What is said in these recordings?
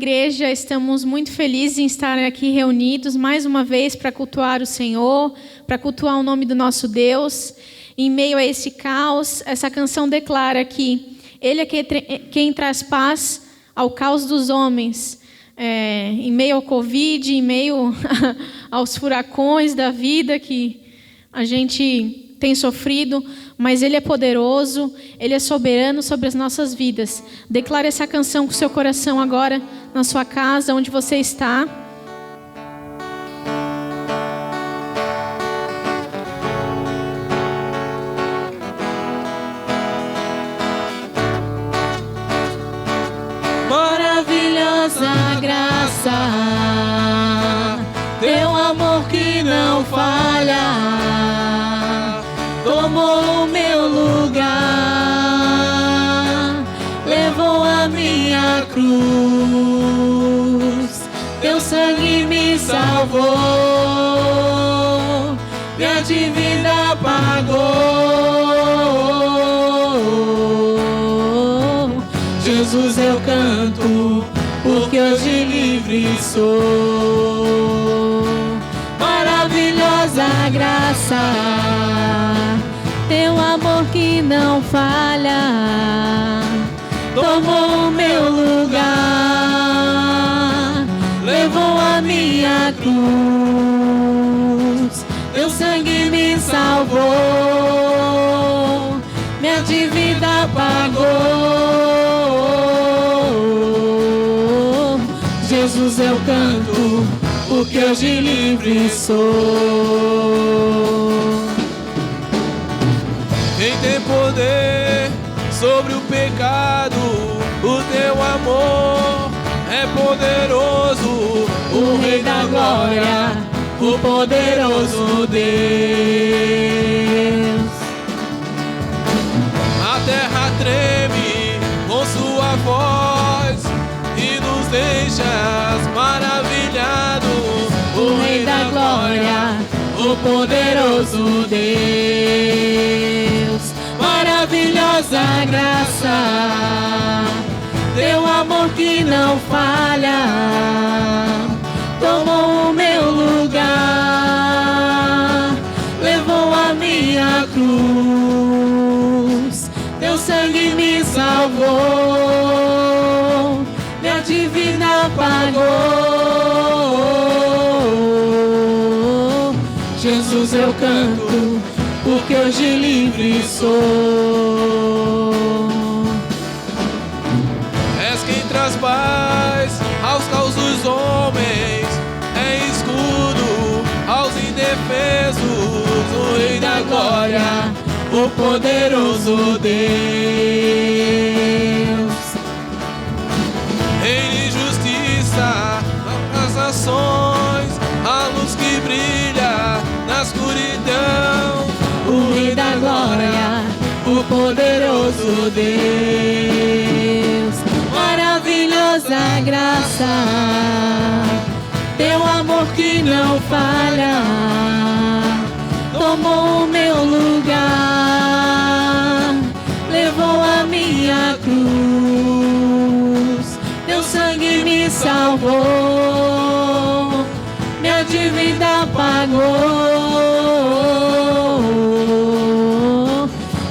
igreja, estamos muito felizes em estar aqui reunidos mais uma vez para cultuar o Senhor, para cultuar o nome do nosso Deus. Em meio a esse caos, essa canção declara que Ele é quem traz paz ao caos dos homens. Em meio ao Covid, em meio aos furacões da vida que a gente tem sofrido, mas Ele é poderoso, Ele é soberano sobre as nossas vidas. Declare essa canção com o seu coração agora, na sua casa, onde você está. Maravilhosa graça, teu amor que não falha, tomou o meu lugar, levou a minha cruz, teu sangue me salvou, minha dívida pagou. Jesus, eu canto, porque hoje livre sou. Maravilhosa graça, teu amor que não falha, tomou o meu lugar, levou a minha cruz, teu sangue me salvou, minha dívida pagou. Jesus, eu canto, porque hoje livre sou. Quem tem poder sobre o pecado, o teu amor é poderoso. O Rei da Glória, o poderoso Deus. A terra treme com sua voz e nos deixas maravilhados. O Rei da Glória, o poderoso Deus. Maravilhosa graça, teu amor que não falha, tomou o meu lugar, levou a minha cruz, teu sangue me salvou, minha dívida pagou. Jesus, eu canto, porque hoje livre sou. És quem traz paz aos caos dos homens, é escudo aos indefesos. O Rei da Glória, o poderoso Deus. em justiça nas nações, a luz que brilha na escuridão. O Rei da Glória, o poderoso Deus. Maravilhosa graça, teu amor que não falha, tomou o meu lugar, levou a minha cruz, teu sangue me salvou, minha dívida pagou.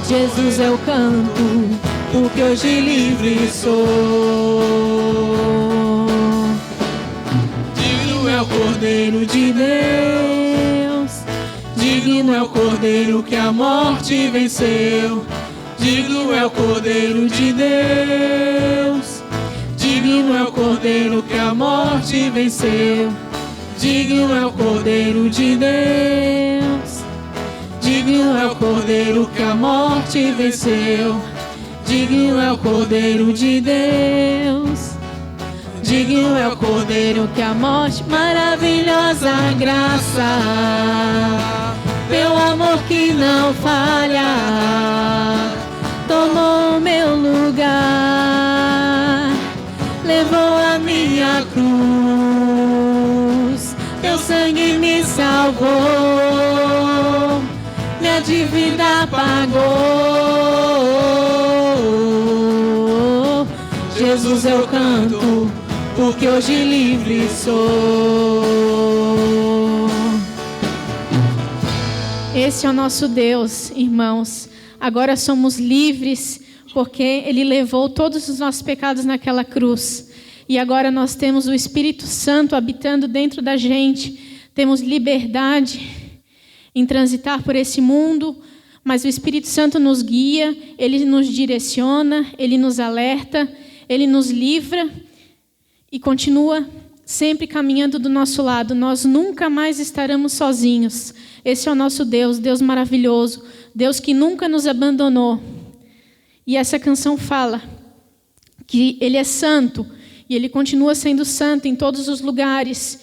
Jesus, eu canto, porque hoje livre sou. Digno é o Cordeiro de Deus, digno é o Cordeiro que a morte venceu. Digno é o Cordeiro de Deus, digno é o Cordeiro que a morte venceu. Digno é o Cordeiro de Deus, digno é o Cordeiro que a morte venceu. Digno é o Cordeiro de Deus, digno é o Cordeiro que a morte. Maravilhosa graça, teu amor que não falha, tomou o meu lugar, levou a minha cruz, teu sangue me salvou, minha dívida pagou. Jesus, eu canto, porque porque hoje livre sou. Esse é o nosso Deus, irmãos. Agora somos livres porque Ele levou todos os nossos pecados naquela cruz. E agora nós temos o Espírito Santo habitando dentro da gente. Temos liberdade em transitar por esse mundo, mas o Espírito Santo nos guia, Ele nos direciona, Ele nos alerta, Ele nos livra e continua sempre caminhando do nosso lado. Nós nunca mais estaremos sozinhos. Esse é o nosso Deus, Deus maravilhoso, Deus que nunca nos abandonou. E essa canção fala que Ele é santo e Ele continua sendo santo em todos os lugares.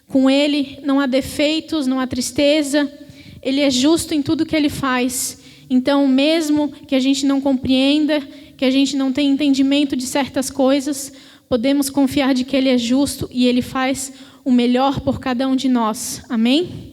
Com Ele não há defeitos, não há tristeza. Ele é justo em tudo que Ele faz. Então, mesmo que a gente não compreenda, que a gente não tenha entendimento de certas coisas, podemos confiar de que Ele é justo e Ele faz o melhor por cada um de nós. Amém?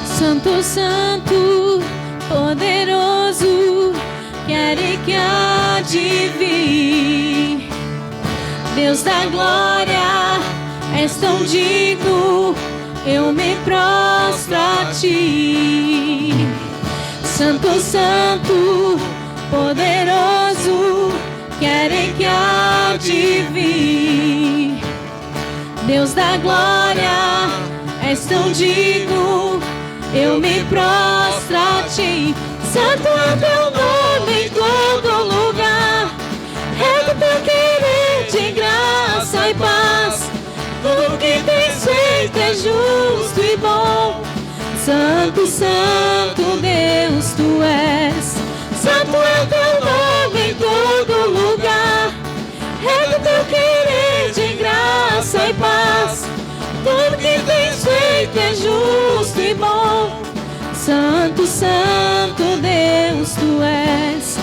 Santo, Santo, poderoso, que há de vir. Deus da glória, és tão digno, eu me prostro a Ti. Santo, Santo, poderoso, que há de vir. Deus da glória, és tão digno, eu me prostro a Ti. Santo é Teu nome em todo lugar. É do Teu querer de graça e paz. Tudo que tens feito é justo e bom. Santo, Santo Deus Tu és. Santo é Teu nome em todo lugar. É do Teu querer de graça e paz. Tudo que tens feito é justo e bom. Santo, Santo Deus Tu és.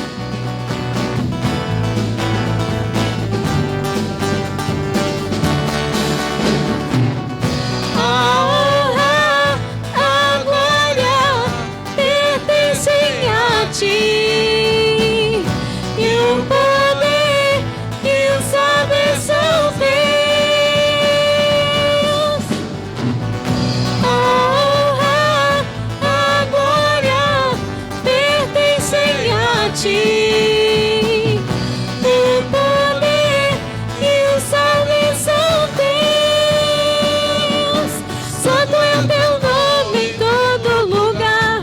A honra, a glória pertencem a Ti, e o poder e o saber são Teus. A honra, a glória pertencem a Ti, o poder e o saber são Teus. Santo é o Teu nome em todo lugar.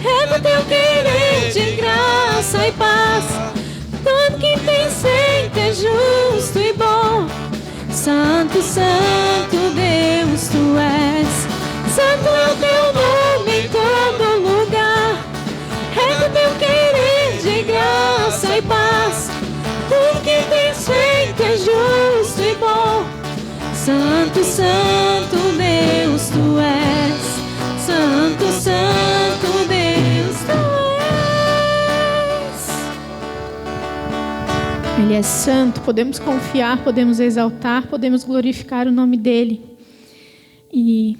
É do Teu querer de graça e paz. Tudo que tens feito é justo e bom. Santo, Santo Deus Tu és. Santo é o Teu nome em todo lugar. É do Teu querer de graça e paz. Tudo que tens feito é justo e bom. Santo, Santo Deus Tu és. Santo, Santo Deus Tu és. Ele é santo, podemos confiar, podemos exaltar, podemos glorificar o nome dEle. E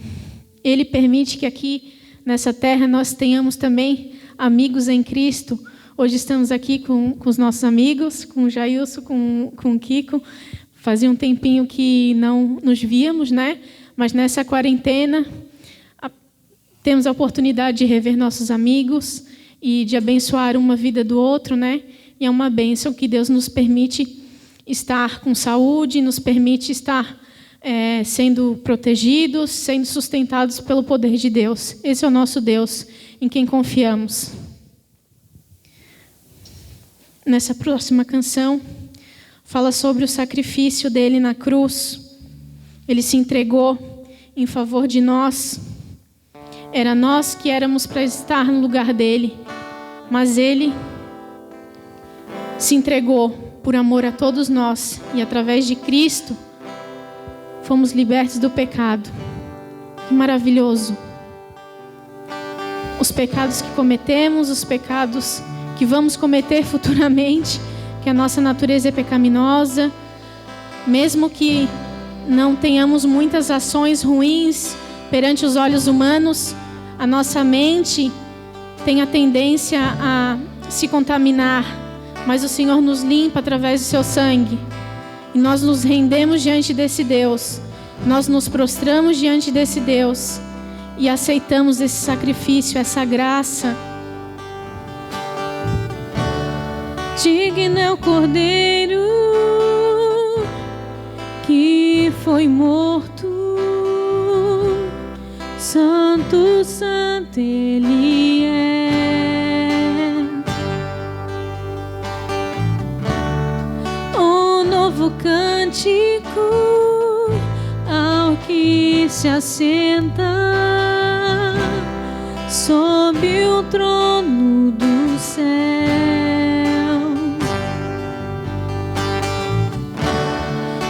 Ele permite que aqui nessa terra nós tenhamos também amigos em Cristo. Hoje estamos aqui com os nossos amigos, com o Jailson, com o Kiko. Fazia um tempinho que não nos víamos, né? Mas nessa quarentena temos a oportunidade de rever nossos amigos e de abençoar uma vida do outro, né? E é uma bênção que Deus nos permite estar com saúde, nos permite estar sendo protegidos, sendo sustentados pelo poder de Deus. Esse é o nosso Deus, em quem confiamos. Nessa próxima canção, fala sobre o sacrifício dele na cruz. Ele se entregou em favor de nós. Era nós que éramos para estar no lugar dele, mas ele se entregou por amor a todos nós, e através de Cristo fomos libertos do pecado. Que maravilhoso! Os pecados que cometemos, os pecados que vamos cometer futuramente, que a nossa natureza é pecaminosa, mesmo que não tenhamos muitas ações ruins perante os olhos humanos, a nossa mente tem a tendência a se contaminar, mas o Senhor nos limpa através do seu sangue. E nós nos rendemos diante desse Deus, nós nos prostramos diante desse Deus e aceitamos esse sacrifício, essa graça. Digno é o Cordeiro que foi morto, santo, santo Ele é. Um novo cântico ao que se assenta sob o trono do céu.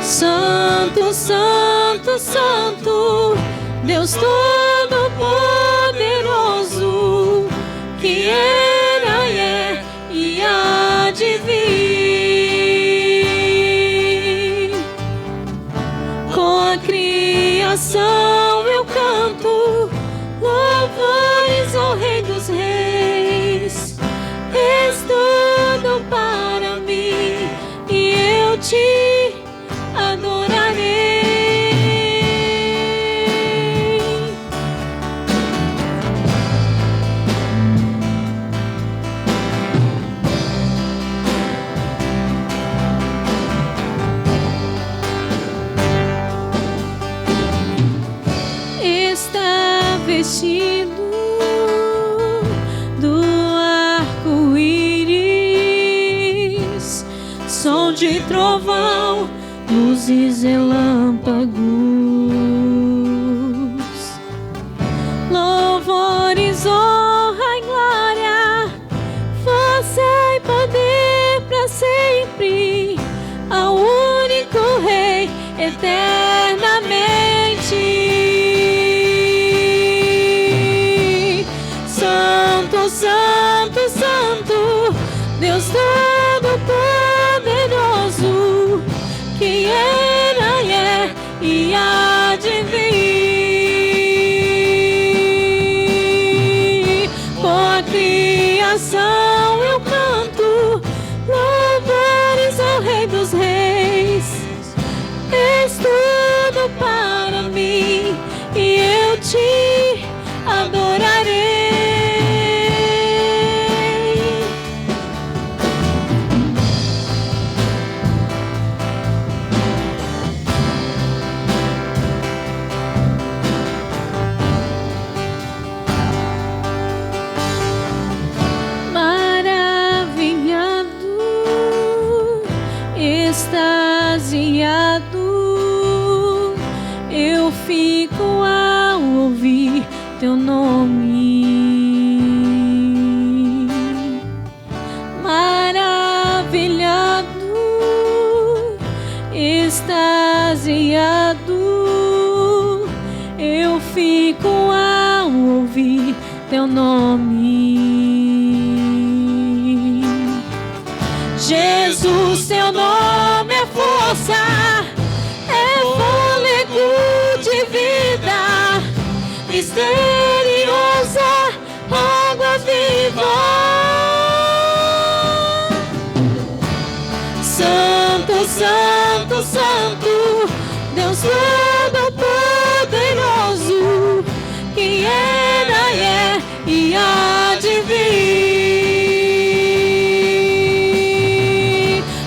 Santo, santo, santo, Deus Todo-Poderoso, que era e é e há de vir. Com a criação eu canto louvores ao Rei dos Reis. És tudo para mim e eu te adorarei. Está vestido do arco-íris, som de trovão, luzes e relâmpagos, louvores, honra e glória, força e poder para sempre, ao único Rei eternamente. Santo, santo, santo, Deus Todo-Poderoso, que era e é e há de vir. Com a criação eu canto louvores ao Rei dos Reis. És tudo para mim e eu te adorarei. Extasiado, eu fico ao ouvir teu nome. Maravilhado, extasiado, eu fico ao ouvir teu nome. Jesus, teu nome é força, é fôlego de vida, misteriosa, água viva. Santo, santo, santo, Deus Todo-Poderoso, que era e é e há de vir.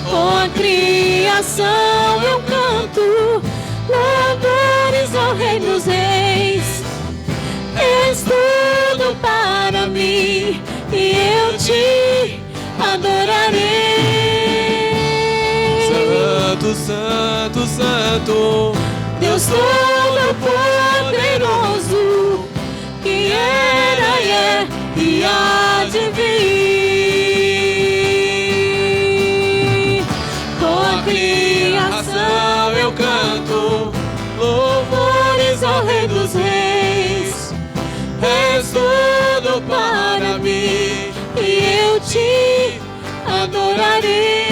Com a criação eu canto louvores ao Rei dos Reis. És tudo para mim e eu te adorarei. Santo, santo, santo, Deus Todo-Poderoso, que era e é e há de vir. Com a criação eu canto louvores ao Rei dos Reis. És tudo para mim e eu te chegarei.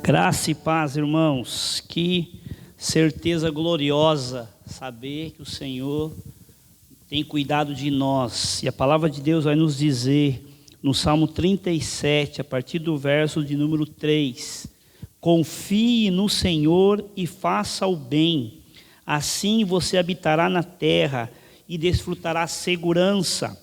Graça e paz, irmãos. Que certeza gloriosa saber que o Senhor tem cuidado de nós. E a palavra de Deus vai nos dizer no Salmo 37, a partir do verso de número 3: confie no Senhor e faça o bem, assim você habitará na terra e desfrutará segurança.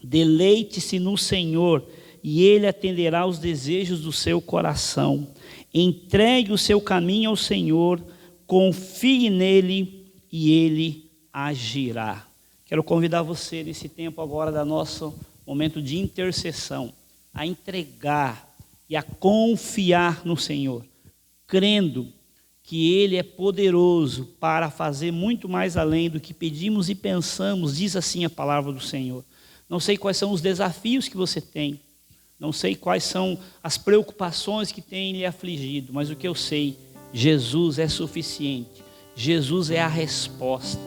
Deleite-se no Senhor e Ele atenderá aos desejos do seu coração. Entregue o seu caminho ao Senhor, confie nele e Ele agirá. Quero convidar você nesse tempo agora da nosso momento de intercessão, a entregar e a confiar no Senhor, crendo que Ele é poderoso para fazer muito mais além do que pedimos e pensamos, diz assim a palavra do Senhor. Não sei quais são os desafios que você tem, não sei quais são as preocupações que têm lhe afligido, mas o que eu sei, Jesus é suficiente, Jesus é a resposta,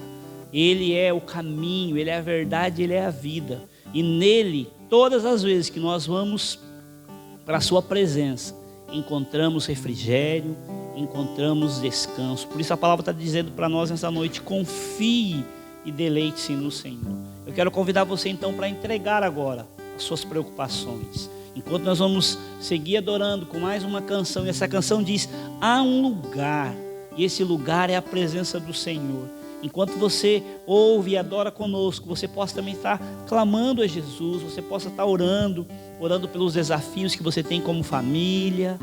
Ele é o caminho, Ele é a verdade, Ele é a vida. E nele, todas as vezes que nós vamos para a sua presença, encontramos refrigério, encontramos descanso. Por isso a palavra está dizendo para nós nessa noite: confie e deleite-se no Senhor. Eu quero convidar você então para entregar agora as suas preocupações. Enquanto nós vamos seguir adorando com mais uma canção, e essa canção diz: há um lugar, e esse lugar é a presença do Senhor. Enquanto você ouve e adora conosco, você possa também estar clamando a Jesus, você possa estar orando pelos desafios que você tem como família,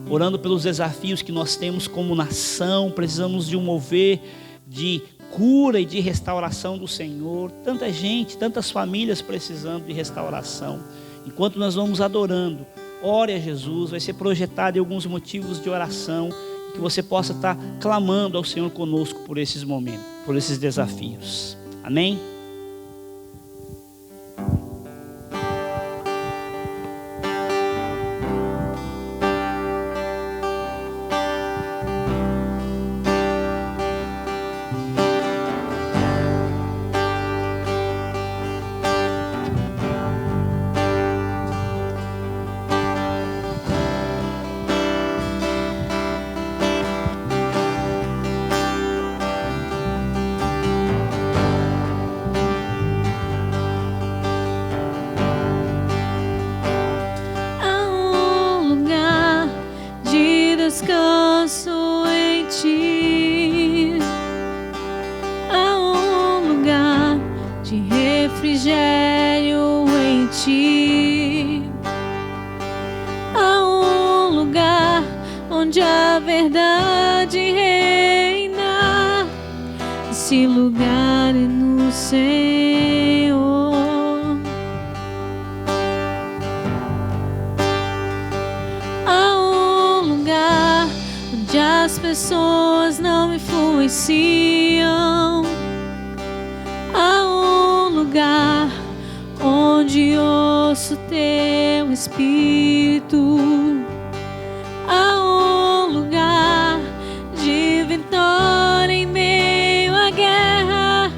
orando pelos desafios que nós temos como nação. Precisamos de um mover de cura e de restauração do Senhor. Tanta gente, tantas famílias precisando de restauração. Enquanto nós vamos adorando, ore a Jesus, vai ser projetado em alguns motivos de oração, que você possa estar clamando ao Senhor conosco por esses momentos, por esses desafios. Amém? Descanso em ti, há um lugar de refrigério em ti, há um lugar onde a verdade reina. Esse lugar é no Senhor. As pessoas não influenciam, há um lugar onde ouço teu espírito, há um lugar de vitória em meio à guerra.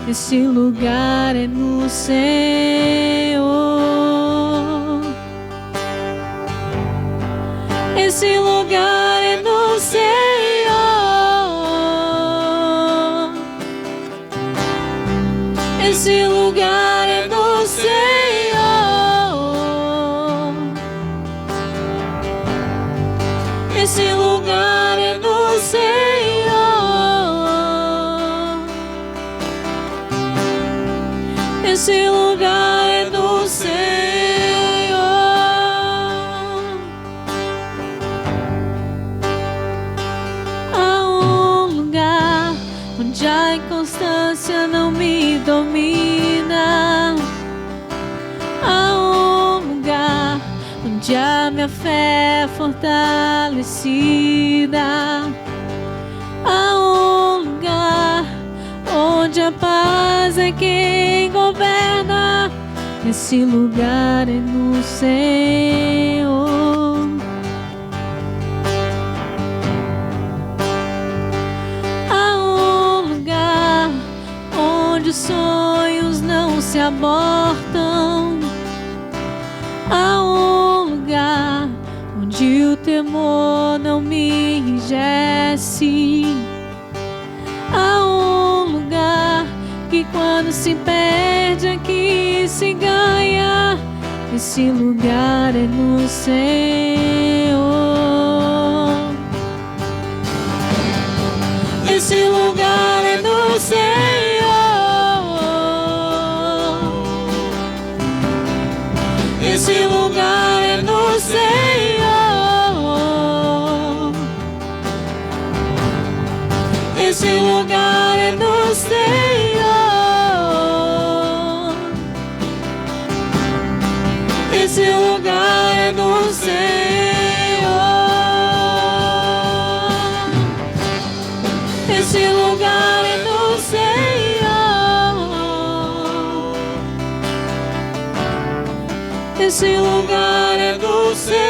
Esse lugar é no Senhor. Esse lugar é no Senhor. Esse lugar é no Senhor. Esse lugar é no Senhor. Esse lugar é no Senhor. A inconstância não me domina, há um lugar onde a minha fé é fortalecida, há um lugar onde a paz é quem governa. esse lugar é no Senhor. Há um lugar onde os sonhos não se abortam. Há um lugar onde o temor não me enrijece. Há um lugar que quando se perde aqui se ganha. Esse lugar é no Senhor. Esse lugar é no Senhor. Esse lugar é no Senhor. Esse lugar é no Senhor. Esse lugar é no Senhor. Esse lugar é no Senhor. Esse lugar é do Senhor.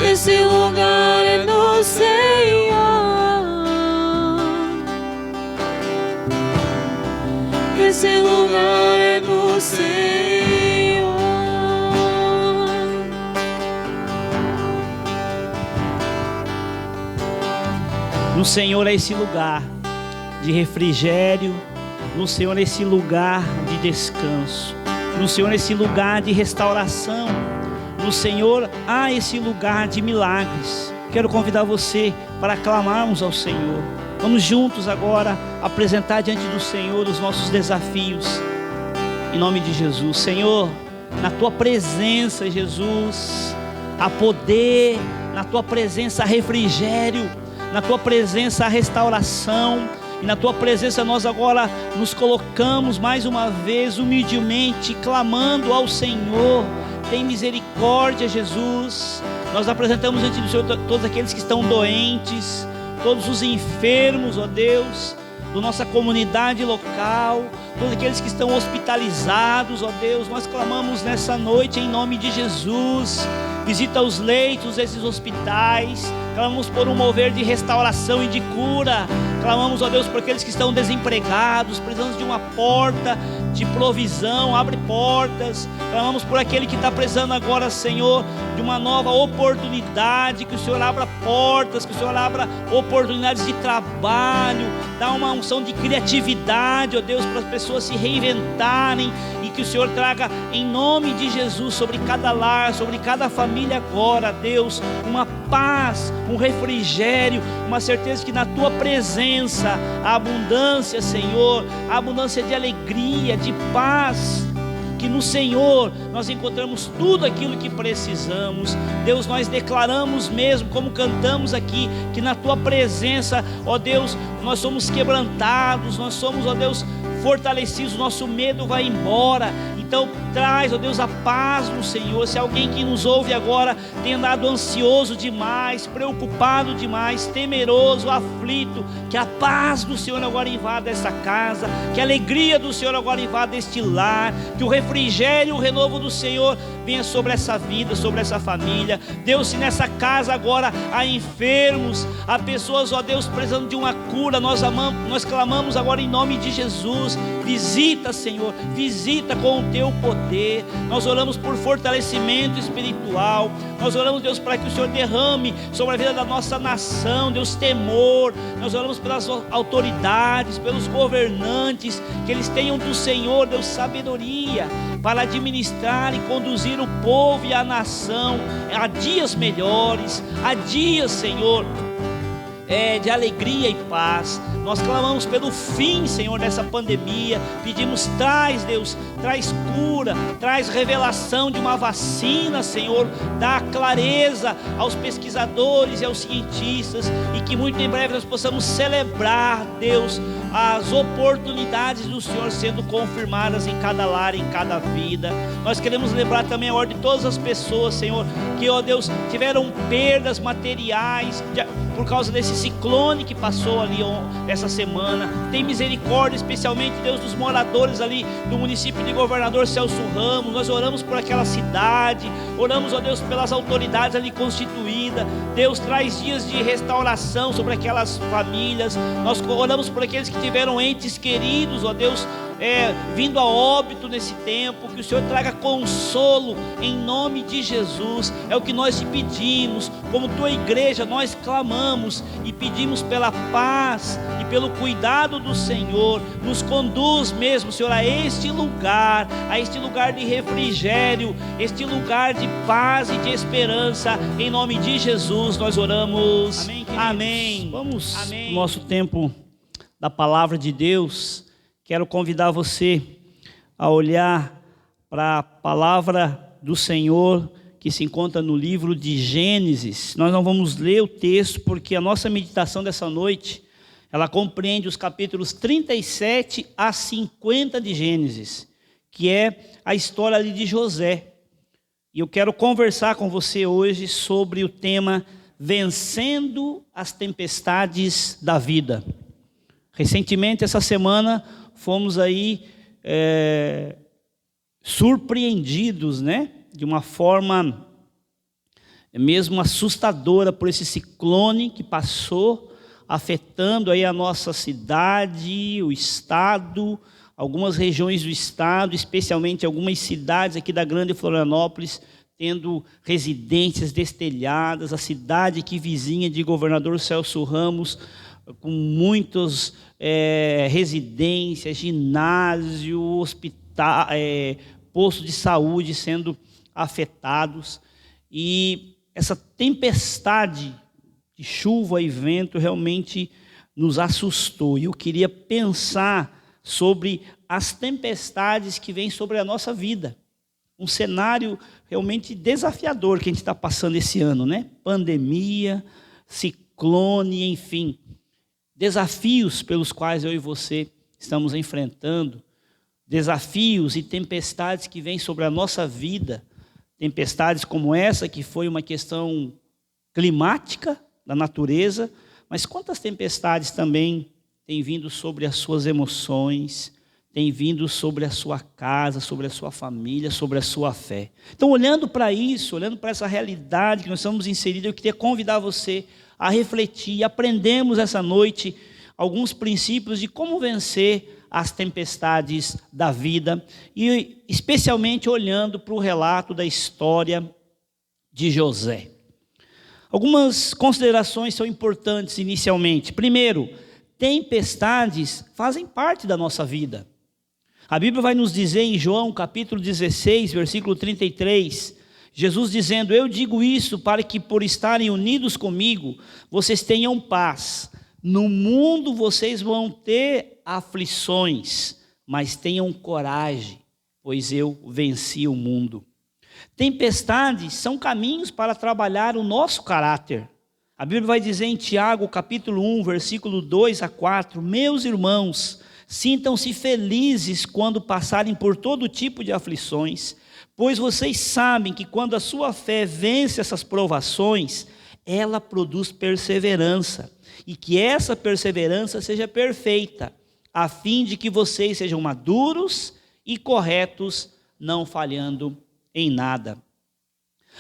Esse lugar é do Senhor. Esse lugar é do Senhor. No Senhor é esse lugar de refrigério. No Senhor esse lugar de descanso. No Senhor esse lugar de restauração. No Senhor há esse lugar de milagres. Quero convidar você para clamarmos ao Senhor. Vamos juntos agora apresentar diante do Senhor os nossos desafios. Em nome de Jesus. Senhor, na Tua presença, Jesus, há poder. Na Tua presença há refrigério. Na Tua presença há restauração. E na Tua presença nós agora nos colocamos mais uma vez humildemente, clamando ao Senhor. Tem misericórdia, Jesus. Nós apresentamos diante do Senhor todos aqueles que estão doentes, todos os enfermos, ó Deus, da nossa comunidade local, todos aqueles que estão hospitalizados, ó Deus. Nós clamamos nessa noite em nome de Jesus. Visita os leitos desses hospitais. Clamamos por um mover de restauração e de cura. Clamamos, ó Deus, por aqueles que estão desempregados, precisando de uma porta de provisão. Abre portas. Clamamos por aquele que está precisando agora, Senhor, de uma nova oportunidade. Que o Senhor abra portas, que o Senhor abra oportunidades de trabalho. Dá uma unção de criatividade, ó Deus, para as pessoas se reinventarem. E que o Senhor traga em nome de Jesus sobre cada lar, sobre cada família agora, Deus, uma paz, um refrigério, uma certeza que na Tua presença há abundância, Senhor, há abundância de alegria, de paz. Que no Senhor nós encontramos tudo aquilo que precisamos. Deus, nós declaramos mesmo, como cantamos aqui, que na Tua presença, ó Deus, nós somos quebrantados, nós somos, ó Deus, fortalecidos, nosso medo vai embora. Então traz, ó Deus, a paz no Senhor. Se alguém que nos ouve agora tem andado ansioso demais, preocupado demais, temeroso, aflito, que a paz do Senhor agora invada essa casa, que a alegria do Senhor agora invada este lar, que o refrigério, o renovo do Senhor venha sobre essa vida, sobre essa família. Deus, se nessa casa agora há enfermos, há pessoas, ó Deus, precisando de uma cura, nós clamamos agora em nome de Jesus. Visita, Senhor, visita com o Teu poder. Nós oramos por fortalecimento espiritual. Nós oramos, Deus, para que o Senhor derrame sobre a vida da nossa nação, Deus, temor. Nós oramos pelas autoridades, pelos governantes, que eles tenham do Senhor, Deus, sabedoria para administrar e conduzir o povo e a nação a dias melhores, a dias, Senhor, de alegria e paz. Nós clamamos pelo fim, Senhor, dessa pandemia. Pedimos, traz, Deus, traz cura, traz revelação de uma vacina, Senhor. Dá clareza aos pesquisadores e aos cientistas, e que muito em breve nós possamos celebrar, Deus, as oportunidades do Senhor sendo confirmadas em cada lar, em cada vida. Nós queremos lembrar também a ordem de todas as pessoas, Senhor, que, ó Deus, tiveram perdas materiais por causa desse ciclone que passou ali essa semana. Tem misericórdia, especialmente, Deus, dos moradores ali do município de Governador Celso Ramos. Nós oramos por aquela cidade, oramos, ó Deus, pelas autoridades ali constituídas. Deus, traz dias de restauração sobre aquelas famílias. Nós oramos por aqueles que tiveram entes queridos, ó Deus, vindo a óbito nesse tempo. Que o Senhor traga consolo em nome de Jesus. É o que nós te pedimos, como tua igreja nós clamamos e pedimos pela paz e pelo cuidado do Senhor. Nos conduz mesmo, Senhor, a este lugar de refrigério, este lugar de paz e de esperança. Em nome de Jesus nós oramos. Amém, queridos? Amém. Vamos ao nosso tempo da palavra de Deus. Quero convidar você a olhar para a palavra do Senhor que se encontra no livro de Gênesis. Nós não vamos ler o texto porque a nossa meditação dessa noite, ela compreende os capítulos 37 a 50 de Gênesis, que é a história ali de José. E eu quero conversar com você hoje sobre o tema Vencendo as Tempestades da Vida. Recentemente, essa semana, fomos aí surpreendidos, né, de uma forma mesmo assustadora por esse ciclone que passou, afetando aí a nossa cidade, o estado, algumas regiões do estado, especialmente algumas cidades aqui da Grande Florianópolis, tendo residências destelhadas, a cidade aqui vizinha de Governador Celso Ramos, com muitas residências, ginásio, hospital, posto de saúde sendo afetados. E essa tempestade de chuva e vento realmente nos assustou. E eu queria pensar sobre as tempestades que vêm sobre a nossa vida. Um cenário realmente desafiador que a gente está passando esse ano, né? Pandemia, ciclone, enfim. Desafios pelos quais eu e você estamos enfrentando, desafios e tempestades que vêm sobre a nossa vida, tempestades como essa, que foi uma questão climática da natureza, mas quantas tempestades também têm vindo sobre as suas emoções, têm vindo sobre a sua casa, sobre a sua família, sobre a sua fé. Então, olhando para isso, olhando para essa realidade que nós estamos inseridos, eu queria convidar você a refletir. Aprendemos essa noite alguns princípios de como vencer as tempestades da vida, e especialmente olhando para o relato da história de José. Algumas considerações são importantes inicialmente. Primeiro, tempestades fazem parte da nossa vida. A Bíblia vai nos dizer em João capítulo 16, versículo 33, Jesus dizendo: eu digo isso para que, por estarem unidos comigo, vocês tenham paz. No mundo vocês vão ter aflições, mas tenham coragem, pois eu venci o mundo. Tempestades são caminhos para trabalhar o nosso caráter. A Bíblia vai dizer em Tiago capítulo 1, versículo 2 a 4, meus irmãos, sintam-se felizes quando passarem por todo tipo de aflições, pois vocês sabem que quando a sua fé vence essas provações, ela produz perseverança, e que essa perseverança seja perfeita, a fim de que vocês sejam maduros e corretos, não falhando em nada.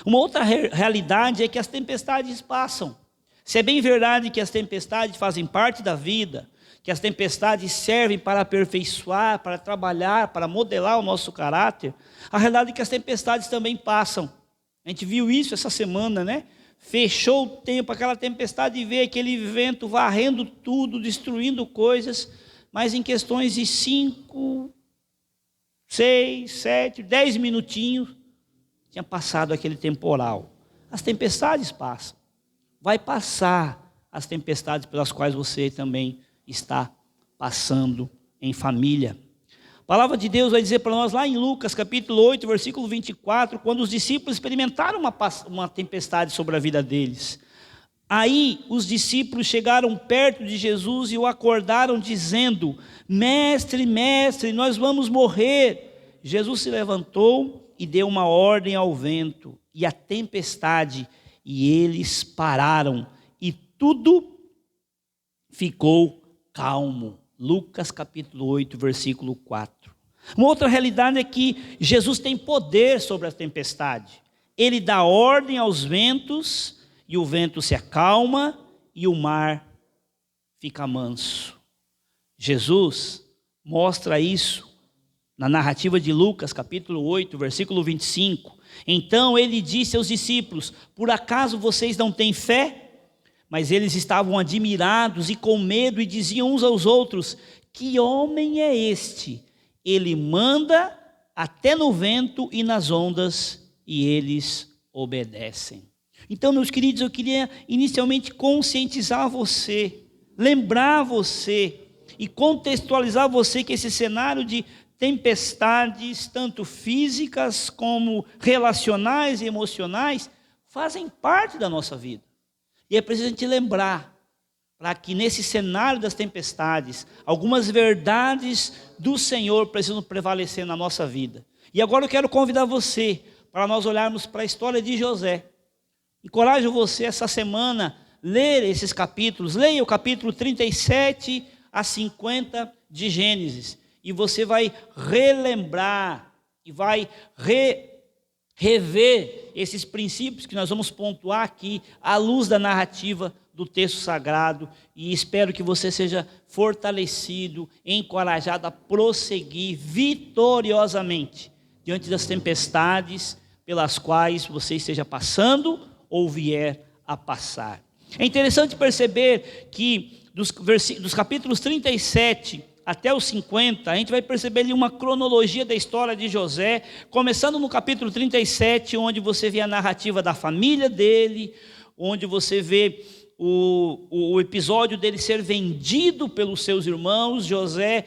Uma outra realidade é que as tempestades passam. Se é bem verdade que as tempestades fazem parte da vida, que as tempestades servem para aperfeiçoar, para trabalhar, para modelar o nosso caráter, a realidade é que as tempestades também passam. A gente viu isso essa semana, né? Fechou o tempo, aquela tempestade, e veio aquele vento varrendo tudo, destruindo coisas, mas em questões de 5, 6, 7, 10 minutinhos, tinha passado aquele temporal. As tempestades passam. Vai passar as tempestades pelas quais você também está passando em família. A palavra de Deus vai dizer para nós lá em Lucas capítulo 8, versículo 24, quando os discípulos experimentaram uma tempestade sobre a vida deles. Aí os discípulos chegaram perto de Jesus e o acordaram, dizendo: Mestre, mestre, nós vamos morrer. Jesus se levantou e deu uma ordem ao vento e à tempestade, e eles pararam, e tudo ficou calmo. Lucas capítulo 8, versículo 4. Uma outra realidade é que Jesus tem poder sobre a tempestade. Ele dá ordem aos ventos, e o vento se acalma, e o mar fica manso. Jesus mostra isso na narrativa de Lucas, capítulo 8, versículo 25. Então ele disse aos discípulos: por acaso vocês não têm fé? Mas eles estavam admirados e com medo, e diziam uns aos outros: que homem é este? Ele manda até no vento e nas ondas, e eles obedecem. Então, meus queridos, eu queria inicialmente conscientizar você, lembrar você e contextualizar você que esse cenário de tempestades, tanto físicas como relacionais e emocionais, fazem parte da nossa vida. E é preciso a gente lembrar, para que nesse cenário das tempestades, algumas verdades do Senhor precisam prevalecer na nossa vida. E agora eu quero convidar você para nós olharmos para a história de José. Encorajo você essa semana a ler esses capítulos. Leia o capítulo 37 a 50 de Gênesis. E você vai relembrar e vai rever esses princípios que nós vamos pontuar aqui à luz da narrativa do texto sagrado. E espero que você seja fortalecido, encorajado a prosseguir vitoriosamente diante das tempestades pelas quais você esteja passando ou vier a passar. É interessante perceber que dos capítulos 37 até os 50, a gente vai perceber ali uma cronologia da história de José, começando no capítulo 37, onde você vê a narrativa da família dele, onde você vê o episódio dele ser vendido pelos seus irmãos. José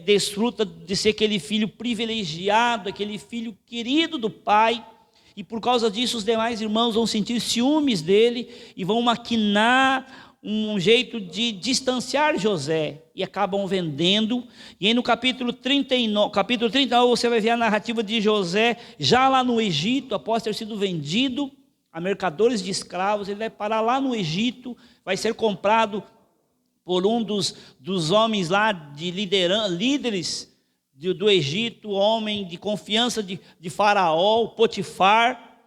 desfruta de ser aquele filho privilegiado, aquele filho querido do pai, e por causa disso os demais irmãos vão sentir ciúmes dele e vão maquinar um jeito de distanciar José, e acabam vendendo. E aí no capítulo 39 você vai ver a narrativa de José já lá no Egito, após ter sido vendido a mercadores de escravos. Ele vai parar lá no Egito, vai ser comprado por um dos homens lá de líderes do Egito, homem de confiança de Faraó, Potifar.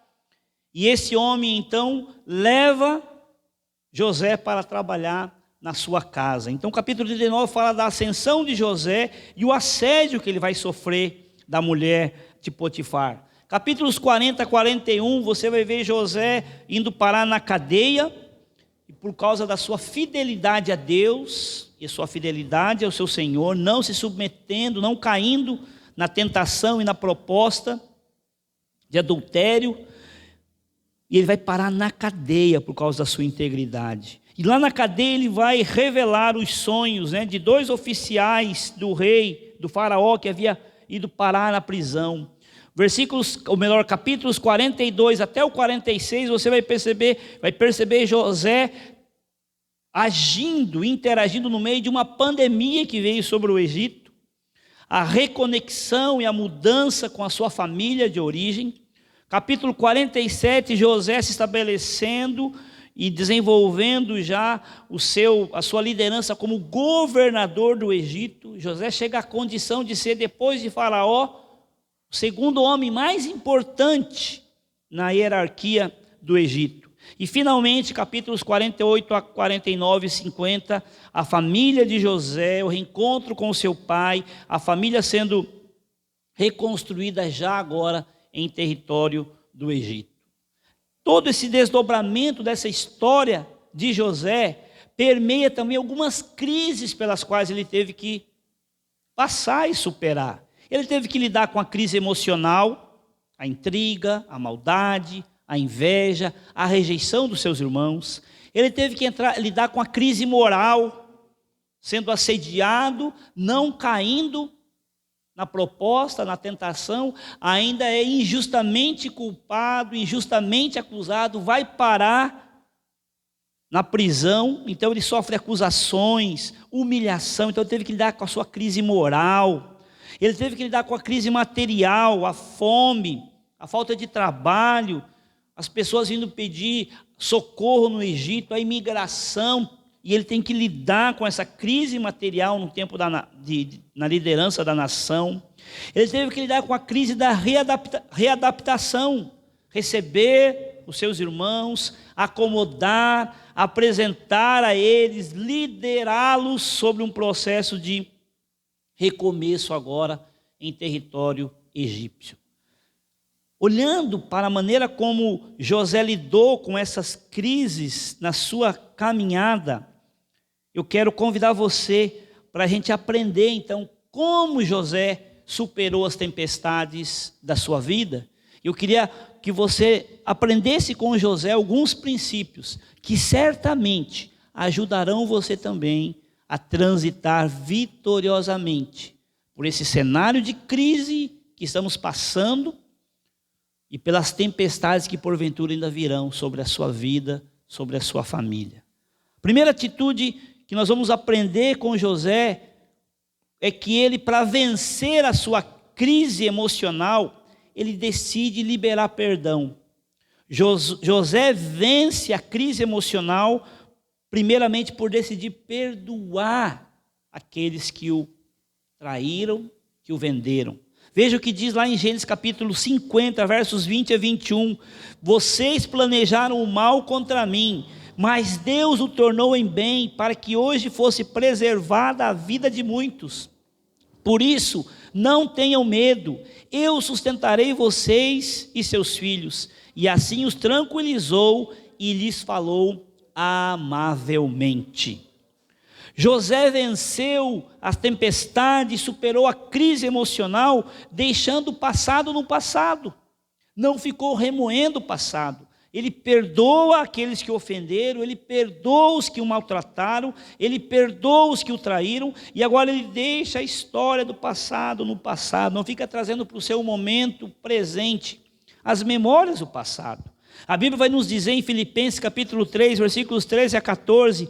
E esse homem então leva José para trabalhar na sua casa. Então o capítulo 39 fala da ascensão de José e o assédio que ele vai sofrer da mulher de Potifar. Capítulos 40 a 41, você vai ver José indo parar na cadeia, e por causa da sua fidelidade a Deus e a sua fidelidade ao seu Senhor, não se submetendo, não caindo na tentação e na proposta de adultério, e ele vai parar na cadeia por causa da sua integridade. E lá na cadeia ele vai revelar os sonhos, de dois oficiais do rei, do faraó, que havia ido parar na prisão. Capítulos 42 até o 46, você vai perceber José agindo, interagindo no meio de uma pandemia que veio sobre o Egito, a reconexão e a mudança com a sua família de origem. Capítulo 47, José se estabelecendo e desenvolvendo já a sua liderança como governador do Egito. José chega à condição de ser, depois de Faraó, o segundo homem mais importante na hierarquia do Egito. E finalmente, capítulos 48 a 49 e 50, a família de José, o reencontro com o seu pai, a família sendo reconstruída já agora em território do Egito. Todo esse desdobramento dessa história de José permeia também algumas crises pelas quais ele teve que passar e superar. Ele teve que lidar com a crise emocional, a intriga, a maldade, a inveja, a rejeição dos seus irmãos. Ele teve que lidar com a crise moral, sendo assediado, não caindo na proposta, na tentação, ainda é injustamente culpado, injustamente acusado, vai parar na prisão, então ele sofre acusações, humilhação, então ele teve que lidar com a sua crise moral, ele teve que lidar com a crise material, a fome, a falta de trabalho, as pessoas vindo pedir socorro no Egito, a imigração, e ele tem que lidar com essa crise material no tempo na liderança da nação. Ele teve que lidar com a crise da readaptação, receber os seus irmãos, acomodar, apresentar a eles, liderá-los sobre um processo de recomeço agora em território egípcio. Olhando para a maneira como José lidou com essas crises na sua caminhada, eu quero convidar você para a gente aprender então como José superou as tempestades da sua vida. Eu queria que você aprendesse com José alguns princípios que certamente ajudarão você também a transitar vitoriosamente por esse cenário de crise que estamos passando e pelas tempestades que porventura ainda virão sobre a sua vida, sobre a sua família. Primeira atitude que nós vamos aprender com José é que ele, para vencer a sua crise emocional, ele decide liberar perdão. José vence a crise emocional primeiramente por decidir perdoar aqueles que o traíram, que o venderam. Veja o que diz lá em Gênesis capítulo 50, versos 20 a 21. Vocês planejaram o mal contra mim, mas Deus o tornou em bem, para que hoje fosse preservada a vida de muitos. Por isso, não tenham medo, eu sustentarei vocês e seus filhos. E assim os tranquilizou e lhes falou amavelmente. José venceu as tempestades, superou a crise emocional, deixando o passado no passado. Não ficou remoendo o passado. Ele perdoa aqueles que o ofenderam, ele perdoa os que o maltrataram, ele perdoa os que o traíram, e agora ele deixa a história do passado no passado, não fica trazendo para o seu momento presente as memórias do passado. A Bíblia vai nos dizer em Filipenses capítulo 3, versículos 13 a 14,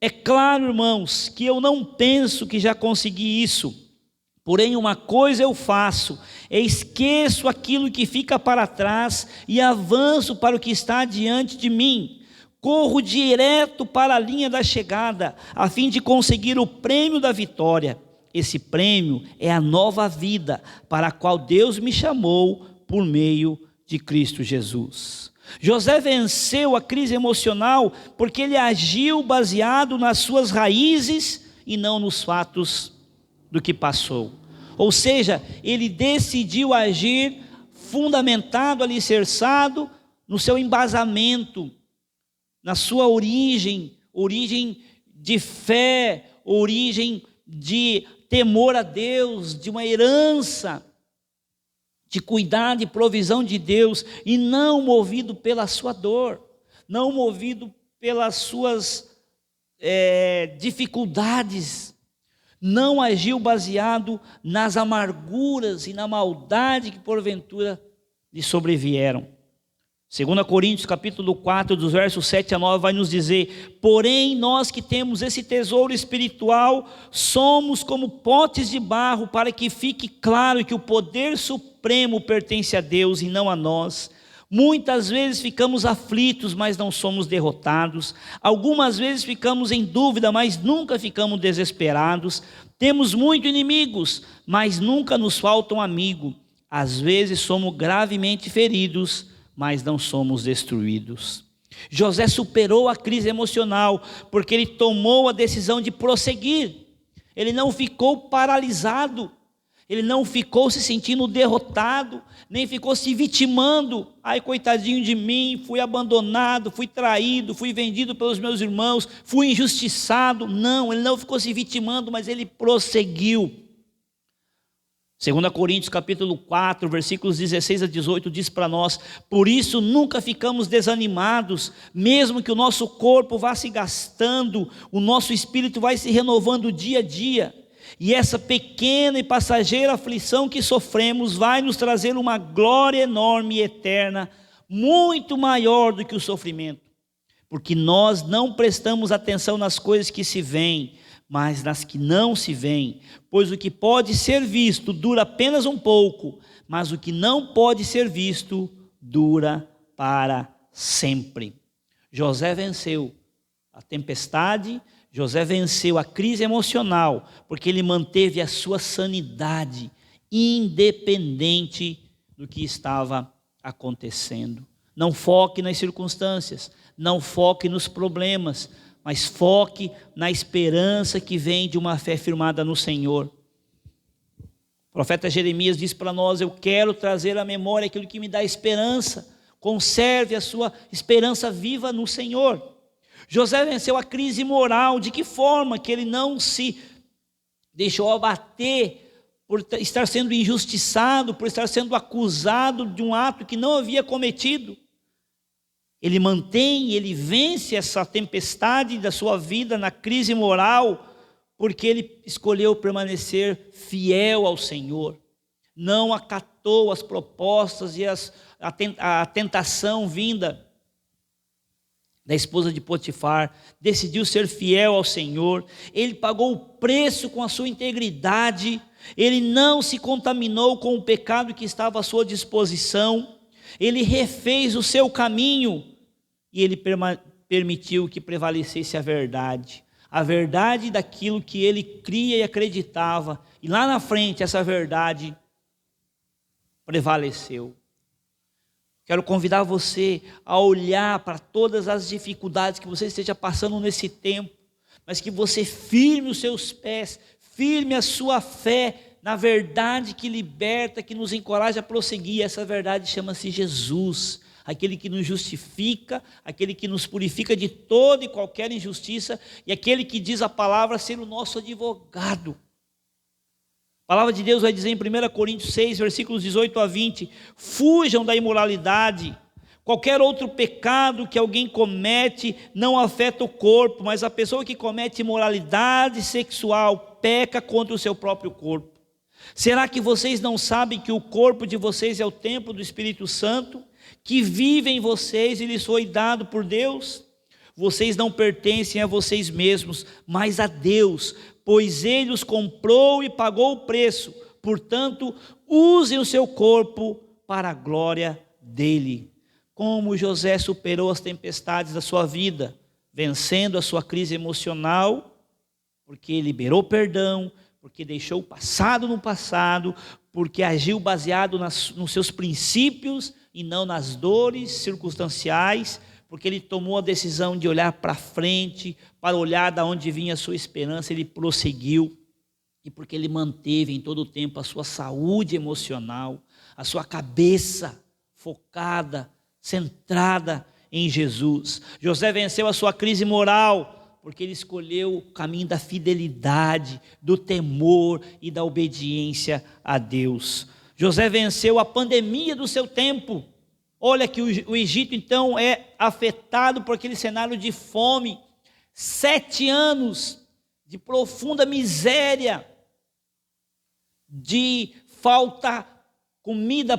é claro, irmãos, que eu não penso que já consegui isso, porém uma coisa eu faço, esqueço aquilo que fica para trás e avanço para o que está diante de mim. Corro direto para a linha da chegada, a fim de conseguir o prêmio da vitória. Esse prêmio é a nova vida, para a qual Deus me chamou por meio de Cristo Jesus. José venceu a crise emocional porque ele agiu baseado nas suas raízes e não nos fatos do que passou. Ou seja, ele decidiu agir fundamentado, alicerçado no seu embasamento, na sua origem de fé, origem de temor a Deus, de uma herança, de cuidado e provisão de Deus, e não movido pela sua dor, não movido pelas suas dificuldades, não agiu baseado nas amarguras e na maldade que porventura lhe sobrevieram. 2 Coríntios capítulo 4, dos versos 7 a 9, vai nos dizer: porém nós que temos esse tesouro espiritual, somos como potes de barro, para que fique claro que o poder supremo pertence a Deus e não a nós. Muitas vezes ficamos aflitos, mas não somos derrotados. Algumas vezes ficamos em dúvida, mas nunca ficamos desesperados. Temos muitos inimigos, mas nunca nos falta um amigo. Às vezes somos gravemente feridos, mas não somos destruídos. José superou a crise emocional, porque ele tomou a decisão de prosseguir. Ele não ficou paralisado, ele não ficou se sentindo derrotado, nem ficou se vitimando. Ai, coitadinho de mim, fui abandonado, fui traído, fui vendido pelos meus irmãos, fui injustiçado. Não, ele não ficou se vitimando, mas ele prosseguiu. 2 Coríntios capítulo 4, versículos 16 a 18 diz para nós: por isso nunca ficamos desanimados, mesmo que o nosso corpo vá se gastando, o nosso espírito vai se renovando dia a dia. E essa pequena e passageira aflição que sofremos vai nos trazer uma glória enorme e eterna, muito maior do que o sofrimento. porque nós não prestamos atenção nas coisas que se veem, mas nas que não se veem. Pois o que pode ser visto dura apenas um pouco, mas o que não pode ser visto dura para sempre. José venceu a tempestade, José venceu a crise emocional, porque ele manteve a sua sanidade, independente do que estava acontecendo. Não foque nas circunstâncias, não foque nos problemas, mas foque na esperança que vem de uma fé firmada no Senhor. O profeta Jeremias diz para nós: eu quero trazer à memória aquilo que me dá esperança. Conserve a sua esperança viva no Senhor. José venceu a crise moral. De que forma? Que ele não se deixou abater por estar sendo injustiçado, por estar sendo acusado de um ato que não havia cometido. Ele mantém, ele vence essa tempestade da sua vida na crise moral, porque ele escolheu permanecer fiel ao Senhor. Não acatou as propostas e a tentação vinda da esposa de Potifar. Decidiu ser fiel ao Senhor. Ele pagou o preço com a sua integridade. Ele não se contaminou com o pecado que estava à sua disposição. Ele refez o seu caminho e ele permitiu que prevalecesse a verdade daquilo que ele cria e acreditava. E lá na frente essa verdade prevaleceu. Quero convidar você a olhar para todas as dificuldades que você esteja passando nesse tempo, mas que você firme os seus pés, firme a sua fé na verdade que liberta, que nos encoraja a prosseguir. Essa verdade chama-se Jesus, aquele que nos justifica, aquele que nos purifica de toda e qualquer injustiça, e aquele que diz a palavra ser o nosso advogado. A palavra de Deus vai dizer em 1 Coríntios 6, versículos 18 a 20, fujam da imoralidade. Qualquer outro pecado que alguém comete não afeta o corpo, mas a pessoa que comete imoralidade sexual peca contra o seu próprio corpo. Será que vocês não sabem que o corpo de vocês é o templo do Espírito Santo, que vive em vocês e lhes foi dado por Deus? Vocês não pertencem a vocês mesmos, mas a Deus, pois Ele os comprou e pagou o preço. Portanto, usem o seu corpo para a glória dEle. Como José superou as tempestades da sua vida, vencendo a sua crise emocional, porque liberou perdão, porque deixou o passado no passado, porque agiu baseado nos seus princípios e não nas dores circunstanciais, porque ele tomou a decisão de olhar para frente, para olhar de onde vinha a sua esperança, ele prosseguiu, e porque ele manteve em todo o tempo a sua saúde emocional, a sua cabeça focada, centrada em Jesus. José venceu a sua crise moral, porque ele escolheu o caminho da fidelidade, do temor e da obediência a Deus. José venceu a pandemia do seu tempo. Olha que o Egito então é afetado por aquele cenário de fome, 7 anos de profunda miséria, de falta comida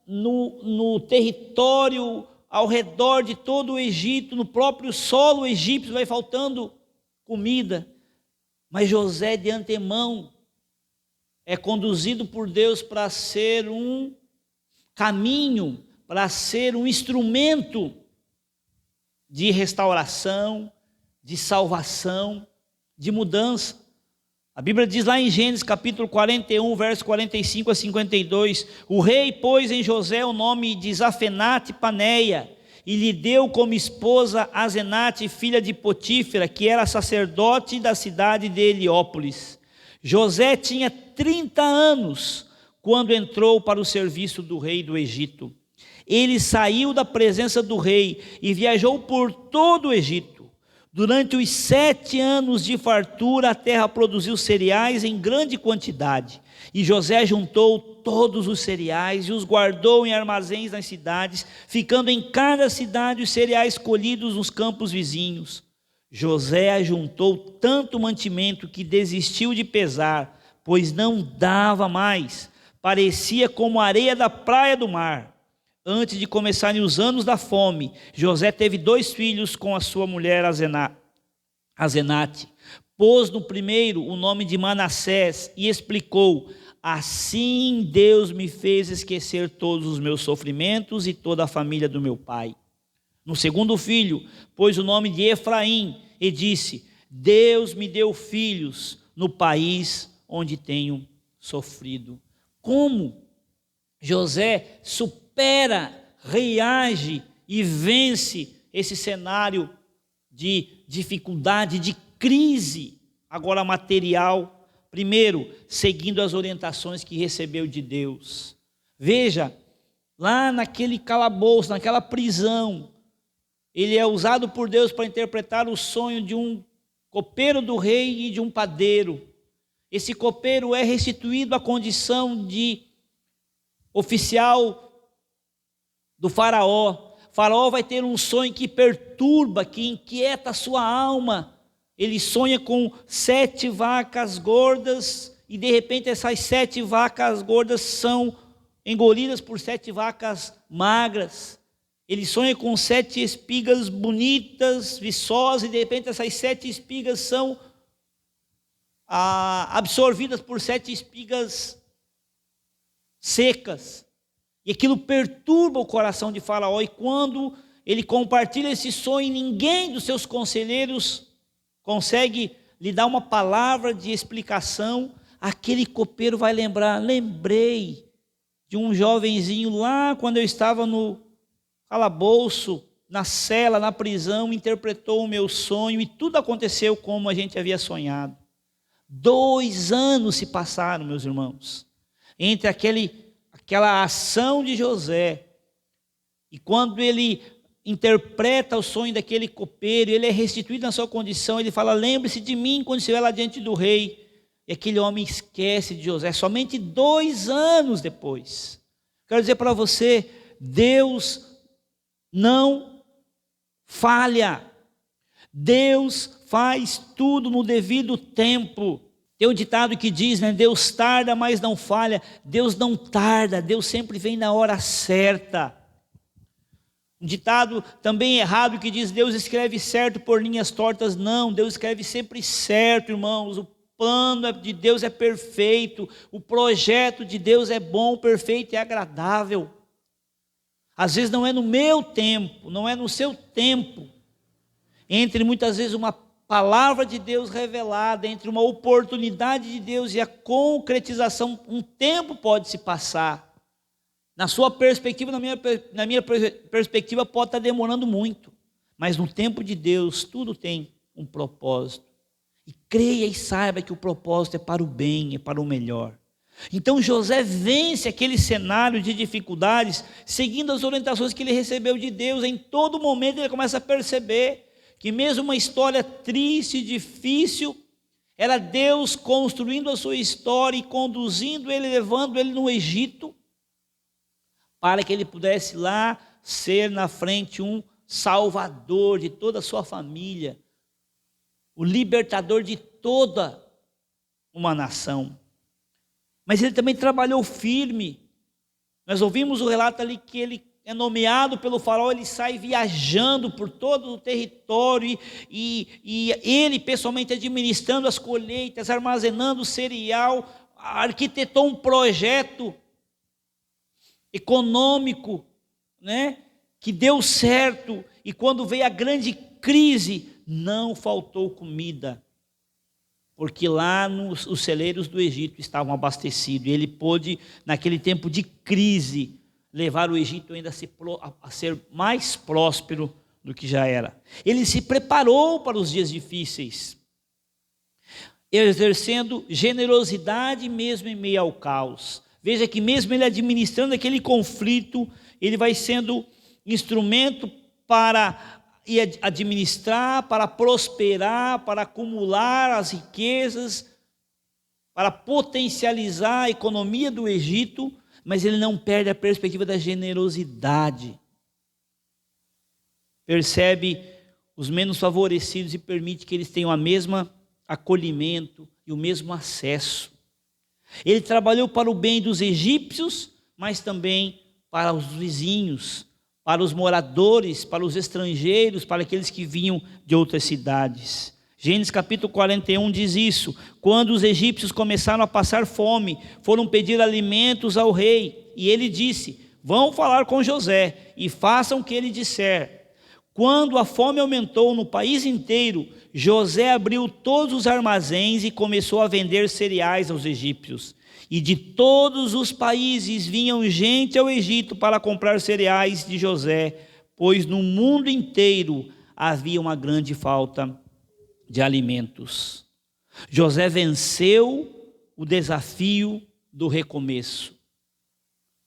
no território ao redor de todo o Egito, no próprio solo egípcio vai faltando comida. Mas José de antemão é conduzido por Deus para ser um caminho, para ser um instrumento de restauração, de salvação, de mudança. A Bíblia diz lá em Gênesis capítulo 41, verso 45 a 52, o rei pôs em José o nome de Zafenate Paneia, e lhe deu como esposa Asenate, filha de Potífera, que era sacerdote da cidade de Heliópolis. José tinha 30 anos quando entrou para o serviço do rei do Egito. Ele saiu da presença do rei e viajou por todo o Egito. Durante os 7 anos de fartura, a terra produziu cereais em grande quantidade. E José juntou todos os cereais e os guardou em armazéns nas cidades, ficando em cada cidade os cereais colhidos nos campos vizinhos. José ajuntou tanto mantimento que desistiu de pesar, pois não dava mais. Parecia como a areia da praia do mar. antes de começarem os anos da fome, José teve 2 filhos com a sua mulher Azenate. Pôs no primeiro o nome de Manassés e explicou: assim Deus me fez esquecer todos os meus sofrimentos e toda a família do meu pai. No segundo filho, pôs o nome de Efraim e disse: Deus me deu filhos no país onde tenho sofrido. Como José supera, reage e vence esse cenário de dificuldade, de crise, agora material. Primeiro, seguindo as orientações que recebeu de Deus. Veja, lá naquele calabouço, naquela prisão, ele é usado por Deus para interpretar o sonho de um copeiro do rei e de um padeiro. Esse copeiro é restituído à condição de oficial do faraó. Faraó vai ter um sonho que perturba, que inquieta a sua alma. Ele sonha com 7 vacas gordas e de repente essas 7 vacas gordas são engolidas por 7 vacas magras. Ele sonha com 7 espigas bonitas, viçosas, e de repente essas 7 espigas são absorvidas por 7 espigas secas. E aquilo perturba o coração de Faraó, e quando ele compartilha esse sonho, ninguém dos seus conselheiros consegue lhe dar uma palavra de explicação. Aquele copeiro vai lembrar: lembrei de um jovenzinho lá quando eu estava no calabouço, na cela, na prisão, interpretou o meu sonho e tudo aconteceu como a gente havia sonhado. 2 anos se passaram, meus irmãos, entre aquela ação de José e quando ele interpreta o sonho daquele copeiro, ele é restituído na sua condição. Ele fala: lembre-se de mim quando estiver lá diante do rei. E aquele homem esquece de José somente 2 anos depois. Quero dizer para você, Deus não falha. Deus faz tudo no devido tempo. Tem um ditado que diz, né? Deus tarda, mas não falha. Deus não tarda, Deus sempre vem na hora certa. Um ditado também errado que diz: Deus escreve certo por linhas tortas. Não, Deus escreve sempre certo, irmãos. O plano de Deus é perfeito. O projeto de Deus é bom, perfeito e agradável. Às vezes não é no meu tempo, não é no seu tempo. Entre muitas vezes uma palavra de Deus revelada, entre uma oportunidade de Deus e a concretização, um tempo pode se passar. Na sua perspectiva, na minha perspectiva, pode estar demorando muito. Mas no tempo de Deus, tudo tem um propósito. E creia e saiba que o propósito é para o bem, é para o melhor. Então José vence aquele cenário de dificuldades, seguindo as orientações que ele recebeu de Deus. Em todo momento ele começa a perceber que mesmo uma história triste e difícil, era Deus construindo a sua história e conduzindo ele, levando ele no Egito, para que ele pudesse lá ser na frente um salvador de toda a sua família, o libertador de toda uma nação. Mas ele também trabalhou firme. Nós ouvimos o relato ali que ele é nomeado pelo faraó, ele sai viajando por todo o território e ele pessoalmente administrando as colheitas, armazenando o cereal, arquitetou um projeto econômico, né, que deu certo. E quando veio a grande crise, não faltou comida, porque lá os celeiros do Egito estavam abastecidos, e ele pôde, naquele tempo de crise, levar o Egito ainda a ser mais próspero do que já era. Ele se preparou para os dias difíceis, exercendo generosidade mesmo em meio ao caos. Veja que mesmo ele administrando aquele conflito, ele vai sendo instrumento para administrar, para prosperar, para acumular as riquezas, para potencializar a economia do Egito, mas ele não perde a perspectiva da generosidade. Percebe os menos favorecidos e permite que eles tenham o mesmo acolhimento e o mesmo acesso. Ele trabalhou para o bem dos egípcios, mas também para os vizinhos, para os moradores, para os estrangeiros, para aqueles que vinham de outras cidades. Gênesis capítulo 41 diz isso: quando os egípcios começaram a passar fome, foram pedir alimentos ao rei, e ele disse: vão falar com José e façam o que ele disser. Quando a fome aumentou no país inteiro, José abriu todos os armazéns e começou a vender cereais aos egípcios. E de todos os países vinham gente ao Egito para comprar cereais de José, pois no mundo inteiro havia uma grande falta de alimentos. José venceu o desafio do recomeço.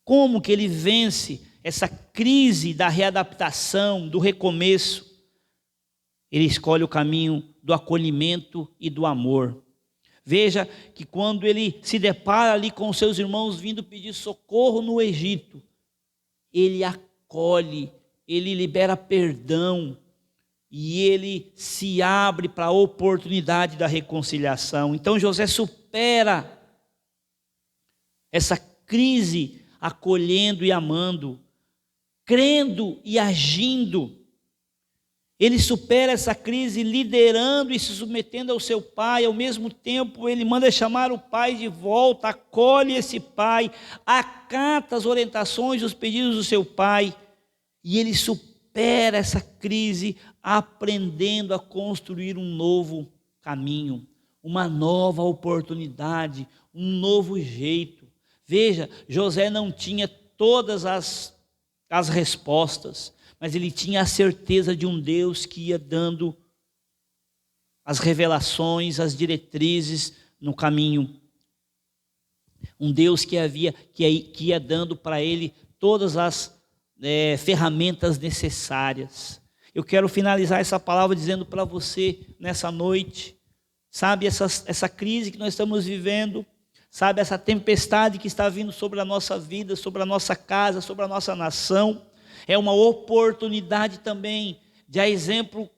Como que ele vence essa crise da readaptação, do recomeço? Ele escolhe o caminho do acolhimento e do amor. Veja que quando ele se depara ali com seus irmãos vindo pedir socorro no Egito, ele acolhe, ele libera perdão e ele se abre para a oportunidade da reconciliação. Então José supera essa crise acolhendo e amando, crendo e agindo. Ele supera essa crise liderando e se submetendo ao seu pai. Ao mesmo tempo, ele manda chamar o pai de volta, acolhe esse pai, acata as orientações, os pedidos do seu pai. E ele supera essa crise aprendendo a construir um novo caminho, uma nova oportunidade, um novo jeito. Veja, José não tinha todas as respostas, mas ele tinha a certeza de um Deus que ia dando as revelações, as diretrizes no caminho. Um Deus que ia dando para ele todas as ferramentas necessárias. Eu quero finalizar essa palavra dizendo para você nessa noite, sabe, essa crise que nós estamos vivendo, sabe, essa tempestade que está vindo sobre a nossa vida, sobre a nossa casa, sobre a nossa nação, é uma oportunidade também de, a exemplo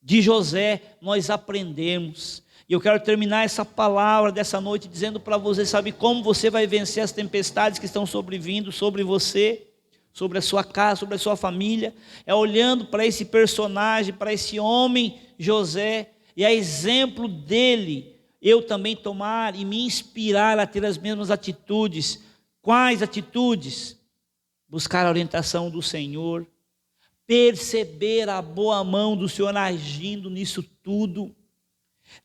de José, nós aprendemos. E eu quero terminar essa palavra dessa noite dizendo para você, sabe como você vai vencer as tempestades que estão sobrevindo sobre você, sobre a sua casa, sobre a sua família? É olhando para esse personagem, para esse homem José, e a exemplo dele, eu também tomar e me inspirar a ter as mesmas atitudes. Quais atitudes? Buscar a orientação do Senhor, perceber a boa mão do Senhor agindo nisso tudo,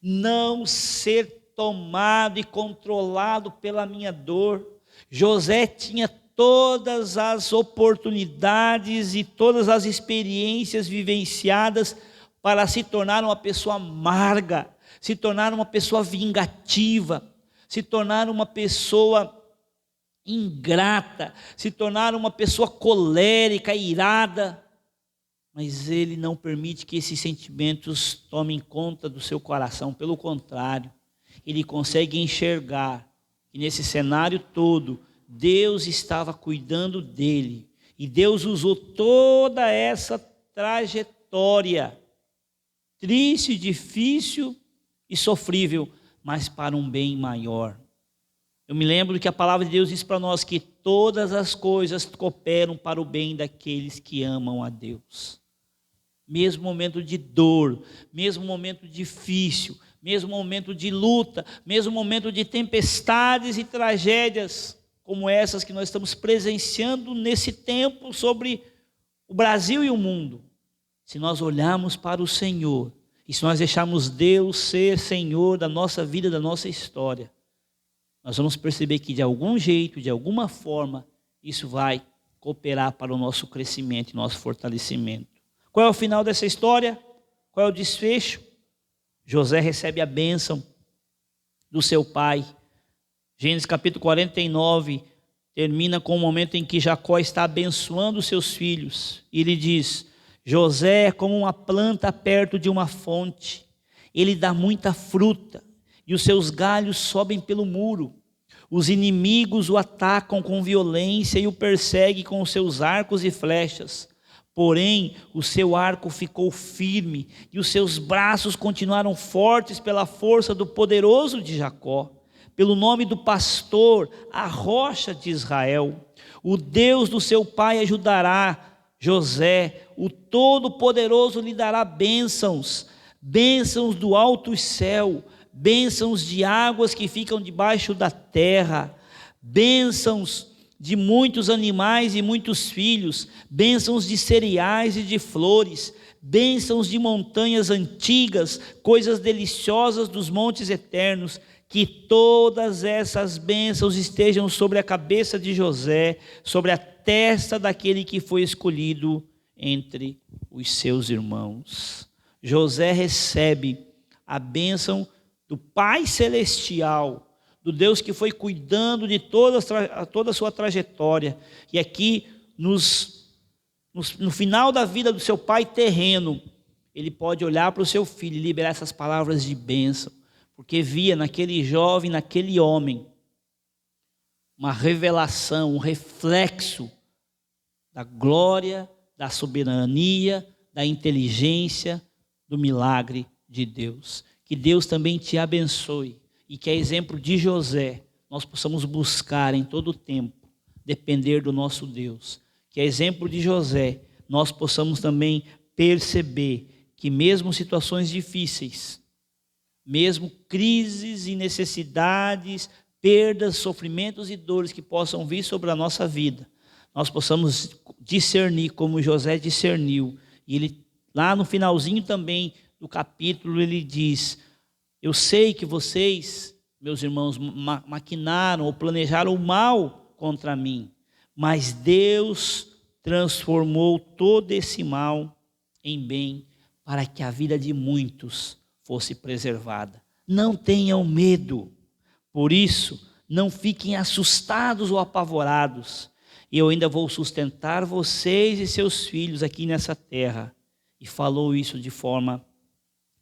não ser tomado e controlado pela minha dor. José tinha todas as oportunidades e todas as experiências vivenciadas para se tornar uma pessoa amarga, se tornar uma pessoa vingativa, se tornar uma pessoa ingrata, se tornar uma pessoa colérica, irada, mas ele não permite que esses sentimentos tomem conta do seu coração. Pelo contrário, ele consegue enxergar que nesse cenário todo, Deus estava cuidando dele, e Deus usou toda essa trajetória, triste, difícil e sofrível, mas para um bem maior. Eu me lembro que a palavra de Deus diz para nós que todas as coisas cooperam para o bem daqueles que amam a Deus. Mesmo momento de dor, mesmo momento difícil, mesmo momento de luta, mesmo momento de tempestades e tragédias como essas que nós estamos presenciando nesse tempo sobre o Brasil e o mundo. Se nós olharmos para o Senhor e se nós deixarmos Deus ser Senhor da nossa vida, da nossa história, nós vamos perceber que de algum jeito, de alguma forma, isso vai cooperar para o nosso crescimento e nosso fortalecimento. Qual é o final dessa história? Qual é o desfecho? José recebe a bênção do seu pai. Gênesis capítulo 49 termina com o momento em que Jacó está abençoando os seus filhos. E ele diz: José é como uma planta perto de uma fonte. Ele dá muita fruta e os seus galhos sobem pelo muro. Os inimigos o atacam com violência e o perseguem com os seus arcos e flechas. Porém, o seu arco ficou firme e os seus braços continuaram fortes pela força do poderoso de Jacó, pelo nome do pastor, a rocha de Israel. O Deus do seu pai ajudará José. O Todo-Poderoso lhe dará bênçãos, bênçãos do alto céu, bênçãos de águas que ficam debaixo da terra, bênçãos de muitos animais e muitos filhos, bênçãos de cereais e de flores, bênçãos de montanhas antigas, coisas deliciosas dos montes eternos. Que todas essas bênçãos estejam sobre a cabeça de José, sobre a testa daquele que foi escolhido entre os seus irmãos. José recebe a bênção do Pai Celestial, do Deus que foi cuidando de toda a sua trajetória. E aqui, no final da vida do seu pai terreno, ele pode olhar para o seu filho e liberar essas palavras de bênção, porque via naquele jovem, naquele homem, uma revelação, um reflexo da glória, da soberania, da inteligência, do milagre de Deus. Que Deus também te abençoe e que, a exemplo de José, nós possamos buscar em todo o tempo depender do nosso Deus. Que, a exemplo de José, nós possamos também perceber que mesmo situações difíceis, mesmo crises e necessidades, perdas, sofrimentos e dores que possam vir sobre a nossa vida, nós possamos discernir como José discerniu. E ele, lá no finalzinho também do capítulo, ele diz: eu sei que vocês, meus irmãos, maquinaram ou planejaram o mal contra mim, mas Deus transformou todo esse mal em bem, para que a vida de muitos fosse preservada. Não tenham medo, por isso, não fiquem assustados ou apavorados. Eu ainda vou sustentar vocês e seus filhos aqui nessa terra. E falou isso de forma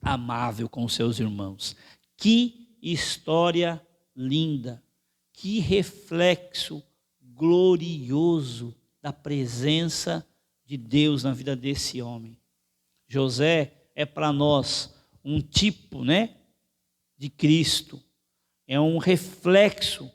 amável com seus irmãos. Que história linda, que reflexo glorioso da presença de Deus na vida desse homem. José é para nós um tipo, de Cristo. É um reflexo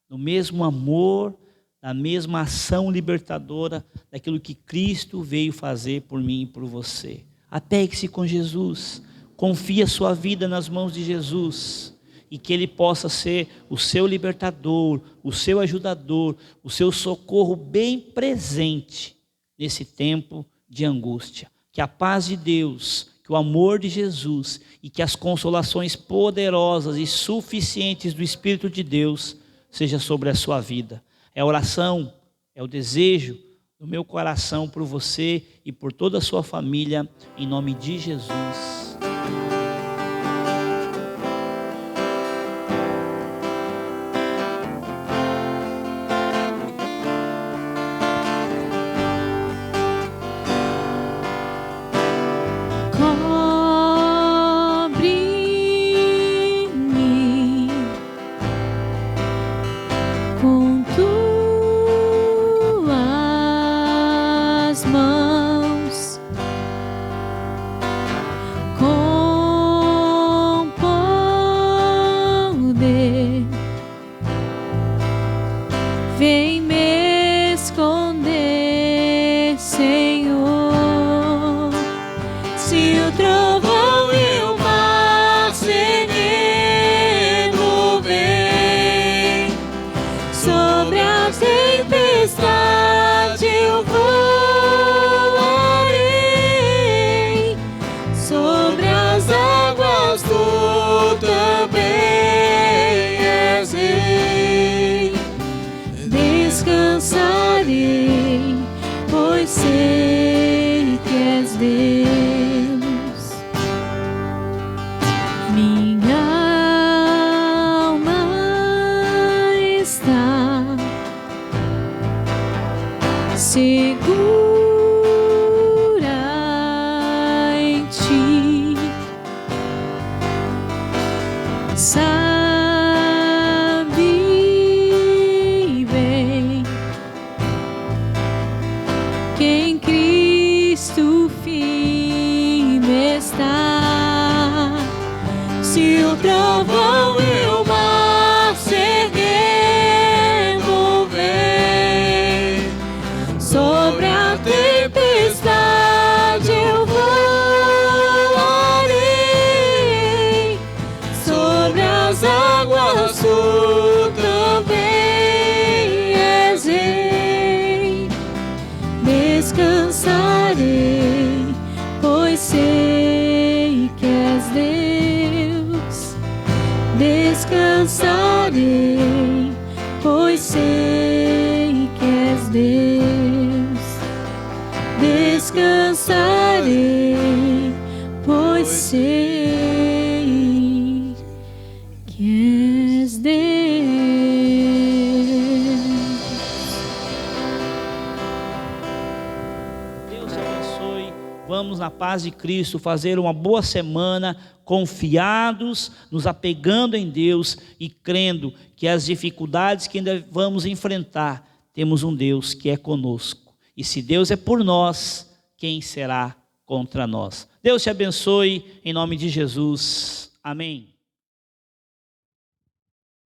do mesmo amor, da mesma ação libertadora, daquilo que Cristo veio fazer por mim e por você. Apegue-se com Jesus, confie a sua vida nas mãos de Jesus, e que Ele possa ser o seu libertador, o seu ajudador, o seu socorro bem presente nesse tempo de angústia. Que a paz de Deus, que o amor de Jesus e que as consolações poderosas e suficientes do Espírito de Deus seja sobre a sua vida. É a oração, é o desejo do meu coração por você e por toda a sua família, em nome de Jesus. Vem me esconder, Senhor. Se o trovão e o mar sereno vem, sobre a tempestade eu voarei, sobre as águas tu também és rei. Descansarei, pois sei que és Deus. Minha alma está segura em ti. Sabe bem que em Cristo firme está. Se o trovão e o mar se remover, Descansarei, pois sei que és Deus. Descansarei, pois sei que és Deus. Descansarei, pois sei que és Deus. Deus te abençoe. Vamos, na paz de Cristo, fazer uma boa semana, confiados, nos apegando em Deus e crendo que as dificuldades que ainda vamos enfrentar, temos um Deus que é conosco. E se Deus é por nós, quem será contra nós? Deus te abençoe, em nome de Jesus. Amém.